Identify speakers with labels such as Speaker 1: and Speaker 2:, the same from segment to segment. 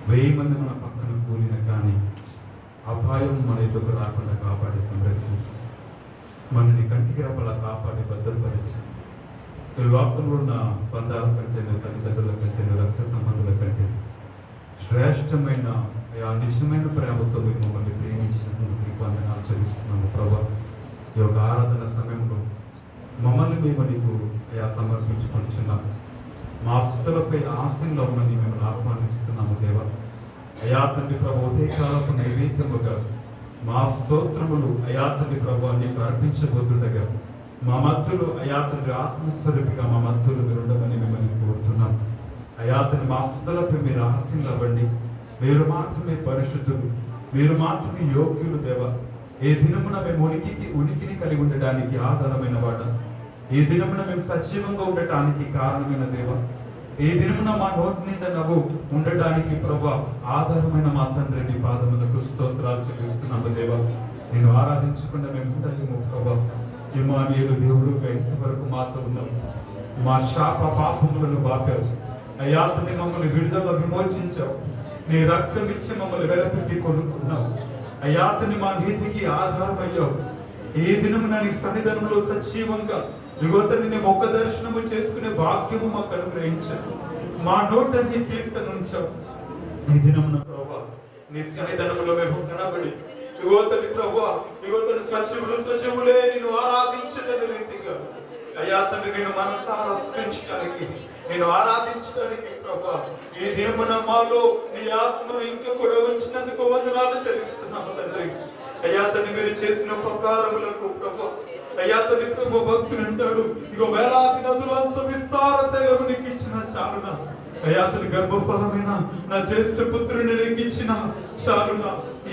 Speaker 1: 1000 మంది మన పక్కన కూలిన కానీ అపాయం మన ఎదుగు రాకుండా కాపాడి సంరక్షించి మనని కంటికి రెప్పలా కాపాడి భద్రపరిచి ఈ లోకంలో ఉన్న బంధాల కంటే, తల్లిదండ్రుల కంటే, రక్త సంబంధుల కంటే శ్రేష్టమైన నిజమైన ప్రేమతో మీరు మమ్మల్ని ప్రేమించినందుకు మీకు వందనాలు చెల్లిస్తున్నాము ప్రభా. ఈ యొక్క ఆరాధన సమయంలో మమ్మల్ని మేము నీకు సమర్పించుకుంటున్నాము. మా స్తుతులపై ఆశీనులు అవ్వమని మిమ్మల్ని ఆహ్వానిస్తున్నాము దేవా. అయా తండ్రి ప్రభు, ఉదయకాలపు నైవేద్యముగా మా స్తోత్రములు అయా తండ్రి ప్రభు నీకు అర్పించబోతుండగా మా మధ్యలో అయా తండ్రి ఆత్మస్వరూపిగా మా మధ్యలో మీరు ఉండమని మిమ్మల్ని కోరుతున్నాం. అయా తండ్రి మా స్తుతులపై మీరు ఆశీనులు అవ్వండి. మీరు మాత్రమే పరిశుద్ధులు, మీరు మాత్రమే యోగ్యులు దేవ. ఏ దినమున మేము ఉనికిని కలిగి ఉండడానికి ఆధారమైన వాడ, ఏ దినమున మేము సజీవంగా ఉండటానికి కారణమైన దేవ, ఏ దినమున మా నోటి నిండా నవ్వు ఉండడానికి ప్రభా ఆధారమైన మా తండ్రి నీ పాదములకు స్తోత్రాలు చెల్లిస్తున్నాము దేవ. నేను ఆరాధించకుండా మేము ఉండలేము ప్రభా. ఇమానుయేలు దేవుడుగా ఇంతవరకు మాతో ఉన్నావు. మా శాప పాపములను బాపావు అయ్యా తండ్రి, మమ్మల్ని విడుదల విమోచించావు. నీ రక్తం ఇచ్చి మమ్మల్ని వెలపెట్టి కొనుక్కున్నావు అయ్యా తండ్రి. మా నీతికి ఆధారమయ్యావు. ఏ దినమున నీ సన్నిధానంలో సజీవంగా యువతని నేను ఒక దర్శనము చేసుకునే భాగ్యము మాకు అనుగ్రహించావు. మా నోట నీ కీర్తన ఉంచావు. ఈ దినమున ప్రభా నీ సన్నిధానంలో మేము కనబడి యువతని ప్రభా, యువతని సజీవులే నేను ఆరాధించలేని రీతిగా అయ్యా తండ్రి నేను మనసారా స్తుతించడానికి, నేను ఆరాధించడానికి ప్రభా ఈ దినమున మాలో నీ ఆత్మను ఇంకా కూడా ఉంచినందుకు వందనాలు చెల్లిస్తున్నాము తండ్రి. అయ్యా తండ్రి మీరు చేసిన ఉపకారములకు ప్రభా అయ్యా తండ్రి ప్రభు భక్తులు అంటాడు, ఇగో వేలాది నదులంతా విస్తార తైలము నీకు ఇచ్చిన చాలునా. అయ్యా తండ్రి గర్భఫలమైన నా జ్యేష్ఠ పుత్రుని నీకు ఇచ్చిన చాలునా.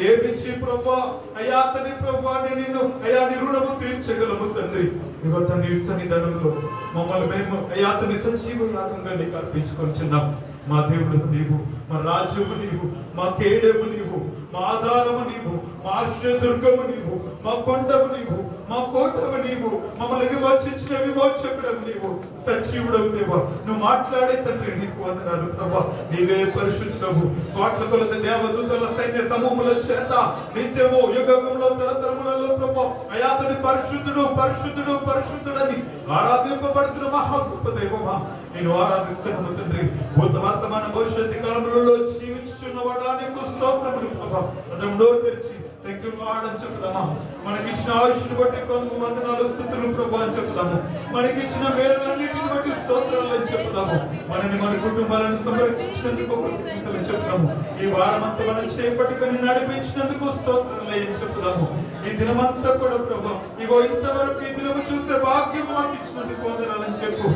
Speaker 1: ఏమిచ్చి ప్రభా అయ్యా తండ్రి ప్రభా నిన్ను అయ్యా నీ రుణము తీర్చగలము తండ్రి. ఇగో తండ్రి సన్నిధానంలో మమ్మల్ని మేము అయ్యా తండ్రి సజీవ యాగంగా నీకు అర్పించుకొనిచున్నాం. మా దేవుడు నీవు, మా రాజ్యము నీవు, మా కేడము నీవు, మా ఆధారము నీవు, మా ఆశ్రయదుర్గము నీవు, మా కొండము నీవు, మా కోటము నీవు, మమ్మల్ని విమోచించిన విమోచకుడము నీవు, సజీవుడవు దేవా. నువ్వు మాట్లాడే తండ్రి నీకు వందనాలు ప్రభా. నీవే పరిశుద్ధుడవు. కోట్ల కొలది దేవదూతల సైన్య సమూహముల చేత నిత్యము యుగములో తరతరములలో ప్రభా అయా తండ్రి పరిశుద్ధుడు పరిశుద్ధుడు పరిశుద్ధుడని ఆరాధింపబడుతున్న మహా గొప్ప దైవమా నేను ఆరాధిస్తున్నాము తండ్రి. భూత వర్తమాన భవిష్యత్తు కాలంలో జీవించున్న వాడానికి స్తోత్రములు ప్రభా. అతను నోరు తెరిచి థ్యాంక్ యూ లార్డ్ అని చెప్తామా. మనకిచ్చిన ఆయుష్ను బట్టి కొందరు వందనాలు స్తుతులు ప్రభా అని చెప్తాము. మనకిచ్చిన మేలులన్నిటిని బట్టి స్తోత్రాలు అని చెప్తాము. మనని మన కుటుంబాలను సంరక్షించినందుకు కృతజ్ఞతలు చెప్తాము. ఈ వారమంతా మనం చేపట్టుకొని నడిపించినందుకు స్తోత్రాలు అని చెప్తాము. ఈ దినమంతా కూడా ప్రభా ఇగో ఇంతవరకు ఈ దినము చూసే భాగ్యం మాకు ఇచ్చినందుకు వందనాలని చెప్పు.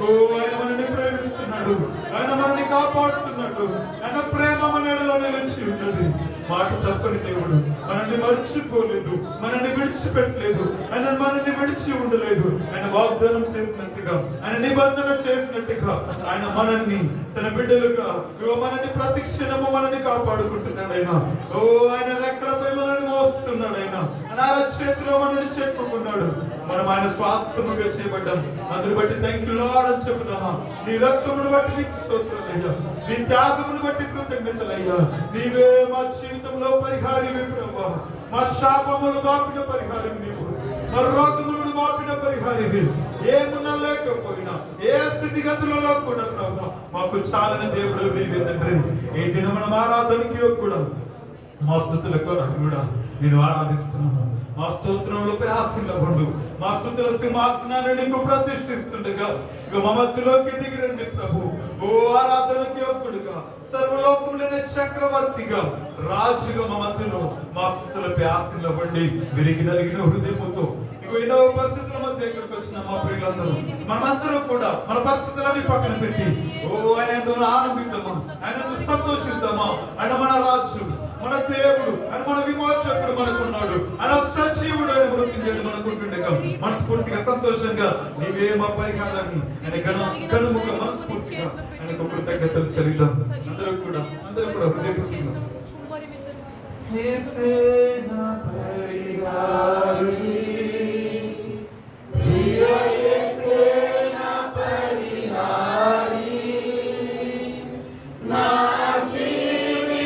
Speaker 1: ఓ ఆయన మనని ప్రేమిస్తున్నాడు, ఆయన మనని కాపాడుతున్నాడు, ఆయన ప్రేమ మన ఎడలో నిలిచి ఉన్నది. మాట తప్పని దేవుడు మనల్ని మర్చిపోలేదు, మనల్ని విడిచిపెట్టలేదు, ఆయన మనల్ని విడిచి ఉండలేదు. ఆయన వాగ్దానం చేసినట్టుగా, ఆయన నిబంధన చేసినట్టుగా ఆయన మనల్ని తన బిడ్డలుగా మనల్ని ప్రతి క్షణము మనల్ని కాపాడుకుంటున్నాడు. ఆయన ఓ ఆయన రెక్కలపై మనల్ని మోస్తున్నాడు. ఆయన చేతిలో మనల్ని చెప్పుకున్నాడు. మనం ఆయన స్వాస్థ్యముగా చేయబడ్డాం. అందుని బట్టి థ్యాంక్ యూ లార్డ్ అని చెప్తామా. నీ రక్తమును బట్టి నీకు స్తోత్రాలయ్యా, నీ త్యాగమును బట్టి కృతజ్ఞతలయ్యా. నీవే మా జీవితంలో పరిహారమే ప్రభా. మా శాపములు మాపిన పరిహారం నీవు, మా రోగములను మాపిన పరిహారమే. ఏమున్నా లేకపోయినా ఏ స్థితిగతులలో కూడా ప్రభా మాకు చాలని దేవుడు నీవే తండ్రి. ఈ దినమున ఆరాధనకి కూడా మా స్తుతులకు కూడా నేను ఆరాధిస్తున్నాను. మా స్తోత్రంలోపై ఆశీర్వదించు. మా స్తుతుల సింహాసనాన్ని నీకు ప్రతిష్ఠిస్తుండగా ఇక మా మధ్యలోకి దిగిరండి ప్రభు. ఓ ఆరాధనకి యోగ్యుడుగా, సర్వలోకములైన చక్రవర్తిగా, రాజుగా మా మధ్యలో మా స్తుతులపై ఆశీర్వదించండి. విరిగి నలిగిన హృదయముతో ఎన్నో పరిస్థితుల మధ్య ఇక్కడికి వచ్చిన మా ప్రియులందరూ మనమందరూ కూడా మన పరిస్థితులన్నీ పక్కన పెట్టి ఓ ఆయన ఎంతో ఆనందిద్దామా, ఆయన ఎంతో సంతోషిద్దామా. ఆయన మన రాజు, మన దేవుడు, ఆయన మన విమోచకుడు మనకున్నాడు. ఆయన సజీవుడు, ఆయన వృత్తి మనకుంటుండగా మనస్ఫూర్తిగా సంతోషంగా నీవే మా పరిహారాన్ని ఆయన గణముగా మనస్ఫూర్తిగా ఆయనకు కృతజ్ఞతలు చెల్లిద్దాం. అందరూ కూడా హృదయపూర్వకంగా
Speaker 2: నా జీవిత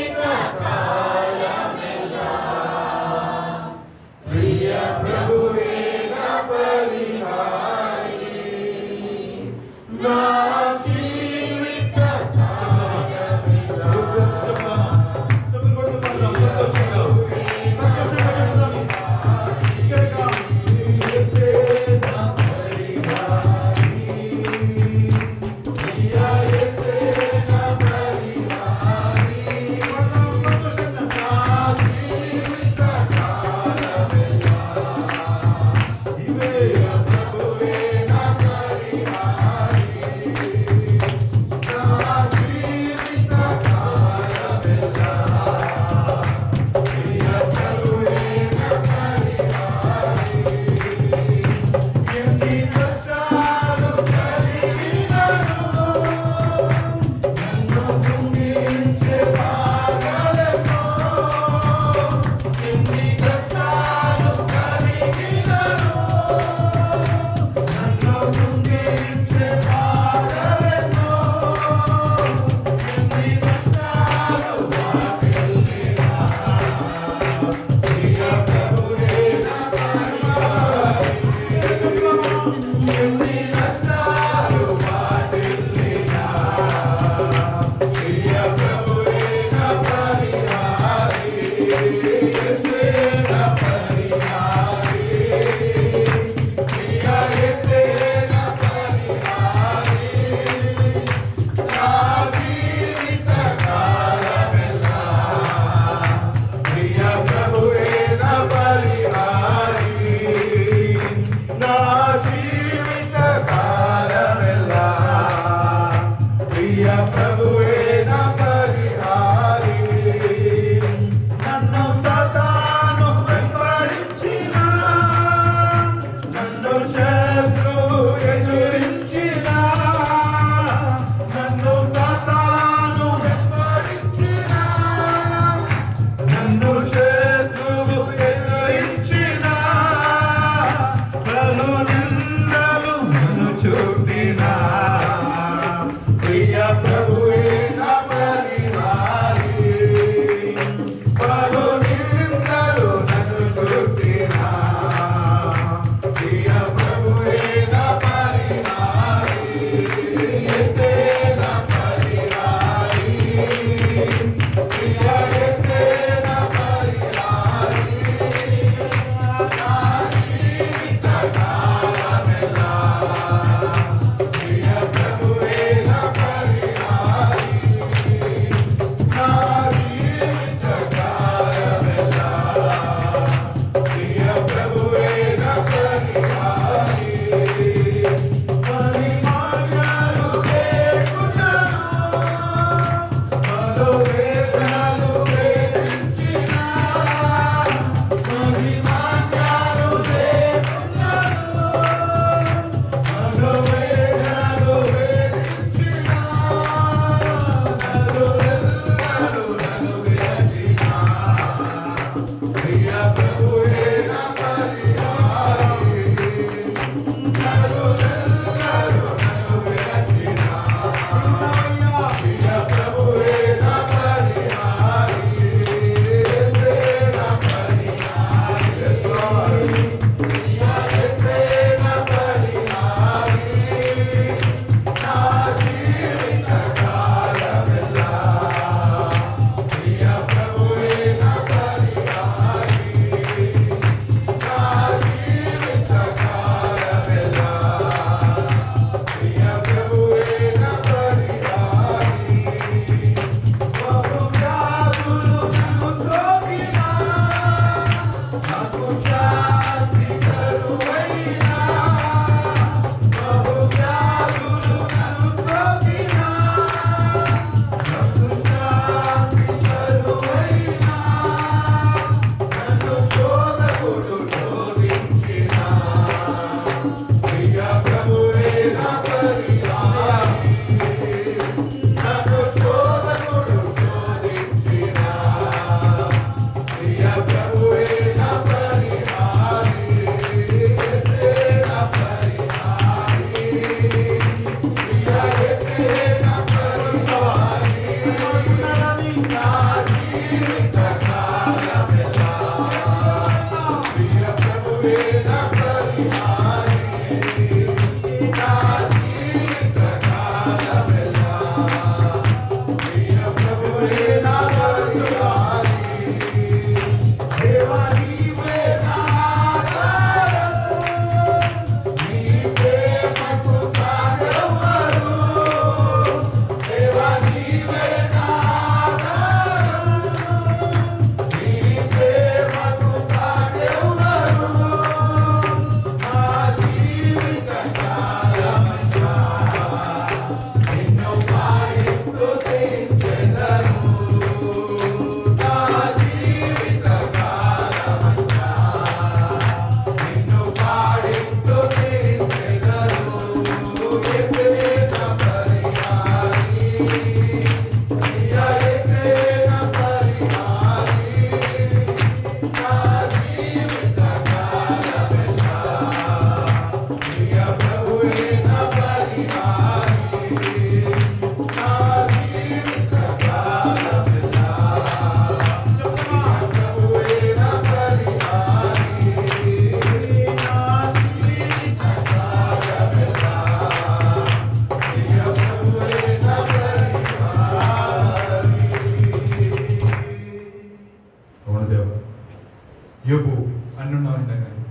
Speaker 1: యోబు అన్నున్నాయినా కానీ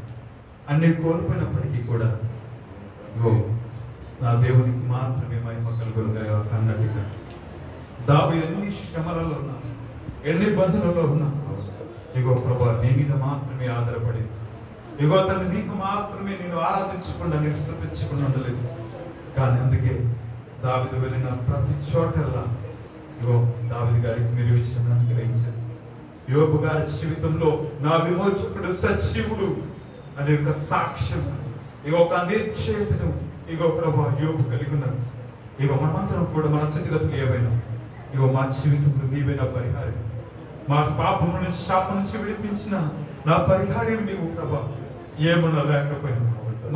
Speaker 1: అన్ని కోల్పోయినప్పటికీ కూడా నా దేవునికి మాత్రమే మహిమ కలుగునుగా అన్నట్టుగా దావీదు ఎన్ని శ్రమలలో ఉన్నా ఎన్ని బంధువులలో ఉన్నా ప్రభా నీ మీద మాత్రమే ఆధారపడి తను నీకు మాత్రమే నేను ఆరాధించకుండా నేను స్తుతించకుండా ఉండలేదు. కానీ అందుకే దావీదు వెళ్ళిన ప్రతి చోటల్లా దావీదు గారికి మీరు విషయాన్ని గ్రహించారు. యోబు గారి జీవితంలో నా విమోచకుడు సజీవుడు అనే ఒక సాక్ష్యం ఒక నిశ్చయతను ప్రభా యోబు కలిగి ఉన్నాడు. మనమందరం కూడా మన స్థితిగతులు ఏవైనా మా జీవితంలో నీవైనా పరిహారం, మా పాపం నుంచి శాపం నుంచి విడిపించిన నా పరిహారం నీవు ప్రభా. ఏమన్నా లేకపోయినా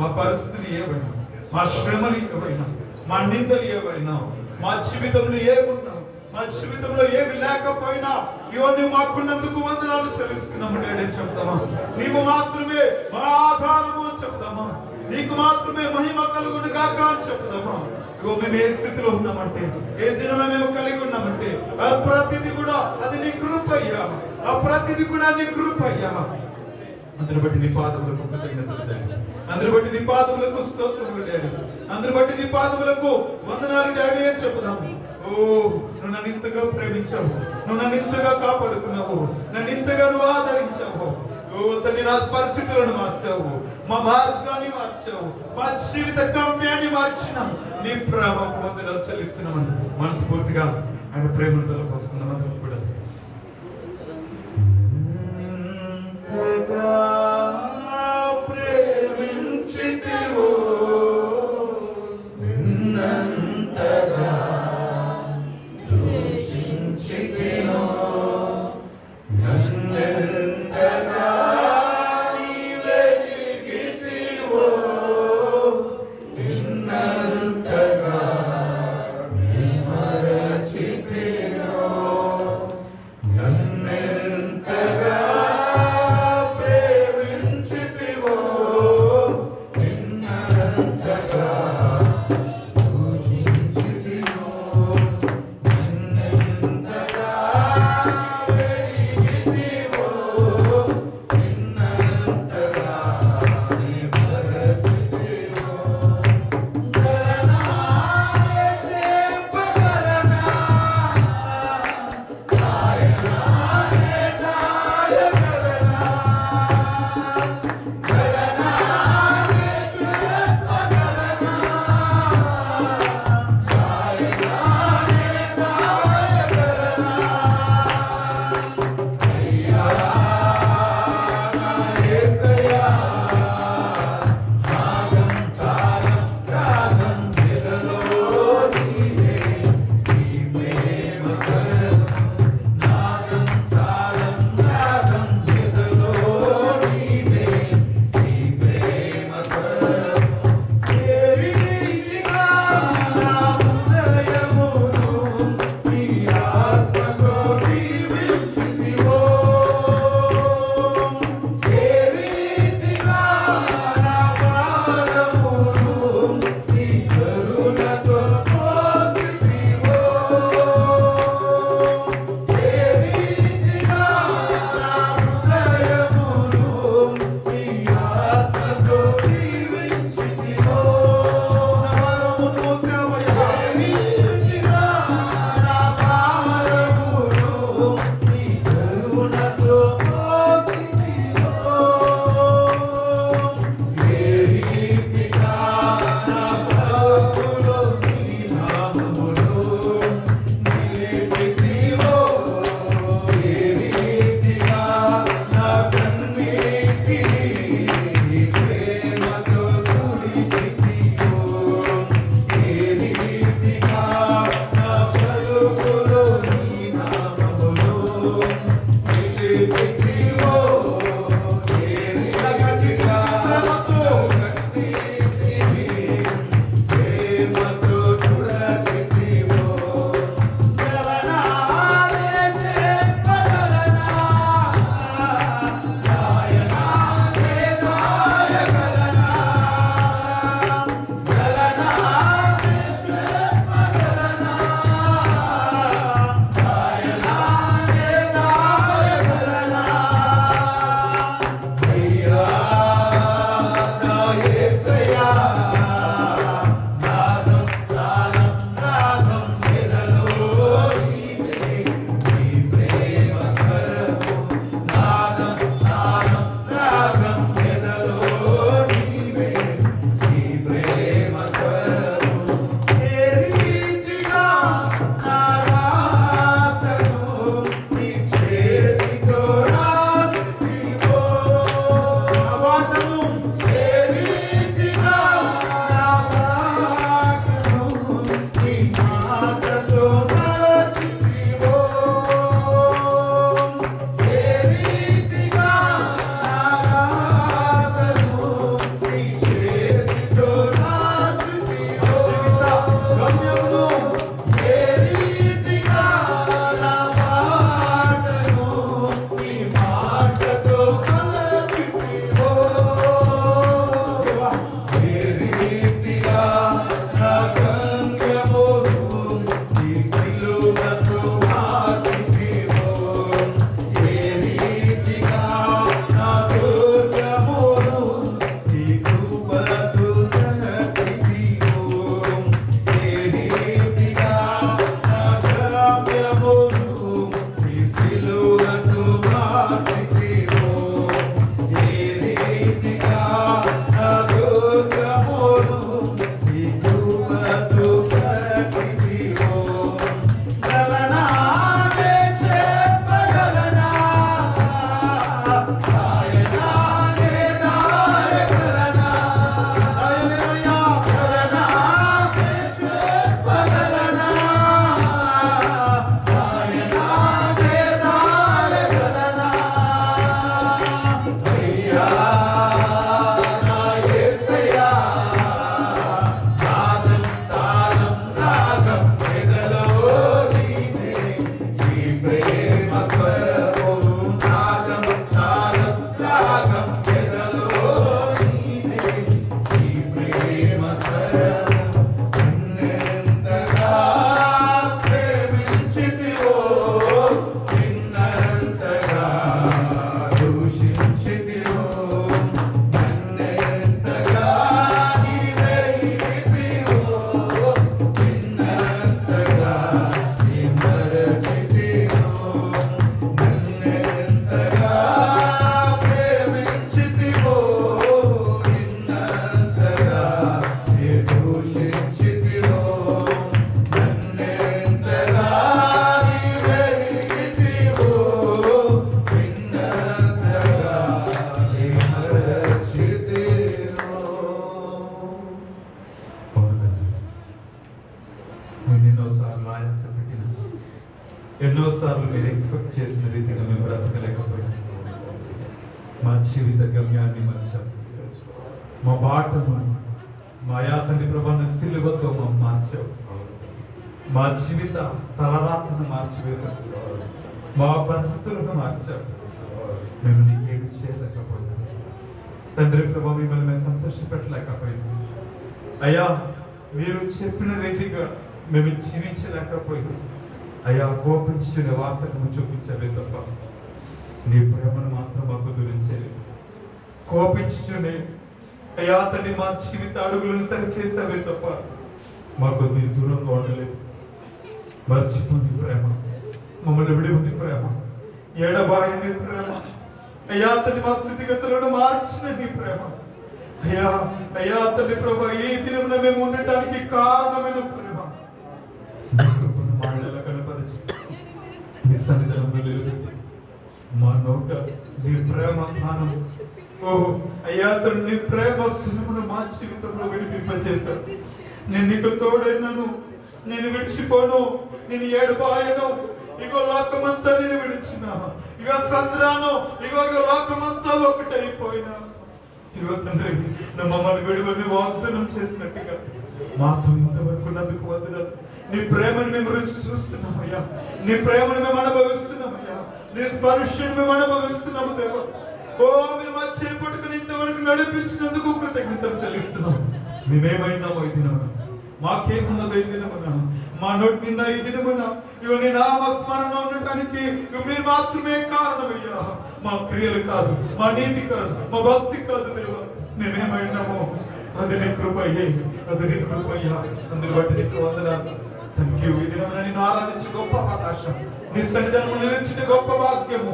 Speaker 1: మా పరిస్థితులు ఏవైనా, మా శ్రమలు ఏవైనా, మా నిందలు ఏవైనా, మా జీవితంలో ఏమున్నా, మా జీవితంలో ఏమి లేకపోయినా నువ్వు మాకున్నందుకు వందనాలు చెల్లిస్తున్నాము డాడీ చెప్తామా. నీవు మాత్రమే మా ఆధారము అని చెప్తామా. నీకు మాత్రమే మహిమ కలుగును గాక అని చెప్తామా. మేము ఏ స్థితిలో ఉన్నామంటే, ఏ దినంలో మేము కలిగి ఉన్నామంటే ఆ ప్రతిది కూడా అది నీ కృపయ్యా, ఆ ప్రతిది కూడా నీ కృపయ్యా. అందరి బట్టి నీ పాదములకు కృతజ్ఞతలు డాడీ, అందరి బట్టి నీ పాదములకు స్తోత్రములు డాడీ, అందరి బట్టి నీ పాదములకు వందనాలు డాడీ అని చెప్తాము. నువ్వు నన్ను ఇంతగా ప్రేమించావు, నువ్వు నన్ను ఇంతగా కాపాడుకున్నావు, నన్ను ఇంతగా నువ్వు ఆదరించావు. తండ్రి నా పరిస్థితులను మార్చావు, మా మార్గాన్ని మార్చావు, మా జీవిత గమ్యాన్ని మార్చిన నీ ప్రేమకు వందనాలు చెల్లిస్తున్నామని మనస్ఫూర్తిగా ఆయన ప్రేమను తలపోసుకుందాం అందరం కూడా. ఎంతగా ప్రేమించితివో నిన్నంతగా దూషించితినో నన్నెంతగా నీవెరిగితివో నిన్నంతగా నీ మరచితినో ఎక్స్పెక్ట్ చేసిన రీతిగా మేము బ్రతకలేకపోయినా మా జీవిత గమ్యాన్ని మార్చారు. మా బాటను మా యాతని ప్రభాని సిలువతో మార్చావు. మా జీవిత తలరాత్రను మార్చివేశావు. మా పరిస్థితులను మార్చావు. మేము నీకేమి చేయలేకపోయినా తండ్రి ప్రభా, మిమ్మల్ని మేము సంతోషపెట్టలేకపోయినా అయ్యా, మీరు చెప్పిన రీతిగా మేము జీవించలేకపోయినా అయ్యా, కోపించుకునే వాసనను చూపించవే తప్ప నీ ప్రేమను మాత్రం మాకు దూరించేది. కోపించుకునే అయ్యా తండ్రి మా జీవిత అడుగులను సరిచేసావే తప్ప మాకు మీరు దూరంగా ఉండలేదు. మర్చిపోని ప్రేమ, మమ్మల్ని విడిపోని ప్రేమ, ఎడబాయని ప్రేమ, అయ్యా తండ్రి మా స్థితిగతులను మార్చిన నీ ప్రేమ, అయ్యా తండ్రి ప్రభా, ఈ దినమున మేము ఉండటానికి కారణమైన ప్రేమ నీ కృపను మా ఇళ్ళలో కనపరిచి నీ సన్నిధానంలో నిలబెట్టి మా నోట నీ ప్రేమ గానం, ఓ అయ్యా తండ్రి నీ ప్రేమ స్వరమును మా జీవితంలో వినిపింపచేశారు. నేను నీకు తోడైనాను, నేను విడిచిపోను, నేను ఏడుబాయను. ఇగో లోకమంతా నేను విడిచిన, ఇక సంద్రాను, ఇగో లోకమంతా ఒకటైపోయినా ఇగో తండ్రి మమ్మల్ని విడువని వాగ్దానం చేసినట్టుగా మాతో ఇంతవరకు నందుకు వందనాలు. నీ ప్రేమను మేము రుచి చూస్తున్నామయ్యా, నీ ప్రేమను మేము అనుభవిస్తున్నామయ్యా, నీ స్పర్శను మేము అనుభవిస్తున్నాము దేవా. ఓ మీరు మా చేపట్టుకుని ఇంతవరకు నడిపించినందుకు కృతజ్ఞతలు చెల్లిస్తున్నాం. మేమేమైనామో ఈ దినమున, మాకేమున్నదో ఈ దినమున, మా నోటి నిండా ఈ దినమున ఇవి నీ నామస్మరణ ఉండటానికి మీరు మాత్రమే కారణమయ్యా. మా క్రియలు కాదు, మా నీతి కాదు, మా భక్తి కాదు దేవా. మేమేమైనామో అది నీ కృపయ్యే, అది నీ కృపయ్యా. అందుని బట్టి నీకు వందనాలు. Thank you. ఈ దినమున నిన్ను ఆరాధించే గొప్ప అవకాశం, నీ సన్నిధానము నిలిచిన గొప్ప భాగ్యము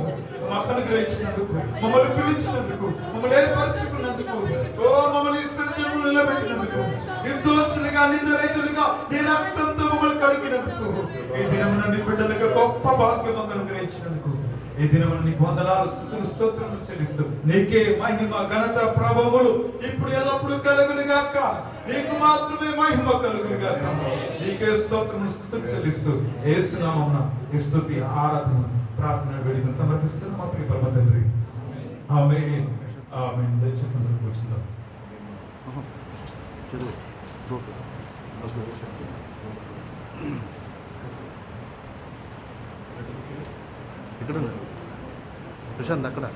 Speaker 1: మాకు అనుగ్రహించినందుకు, మమ్మల్ని పిలిచినందుకు, మమ్మల్ని ఏర్పరచుకున్నందుకు, ఓ మమ్మల్ని ఈ సన్నిధానము నిలబెట్టినందుకు, నిర్దోషులుగా నిందరహితులుగా నీ రక్తంతో మమ్మల్ని కడిగినందుకు, ఈ దినమున నీ బిడ్డలుగా గొప్ప భాగ్యం మాకు అనుగ్రహించినందుకు ఈ దినమున నీకు వందనాలు, స్తుతులు, స్తోత్రములు చెల్లిస్తూ నీకే మహిమ, ఘనత, ప్రభావములు ఇప్పుడు ఎల్లప్పుడూ కలుగునుగాక. నీకు మాత్రమే మహిమ కలుగునుగాక. నీకే స్తోత్రములు, స్తుతులు చెల్లిస్తూ యేసు నామమున ఈ స్తుతి, ఆరాధన, ప్రార్థన వేడుకను సమర్పిస్తున్నాం మా ప్రియ పరమ తండ్రి. ఆమేన్, ఆమేన్. దయచేసి అందరూ కూర్చుందాం.
Speaker 2: ఎక్కడ ప్రశాంత్ అక్కడ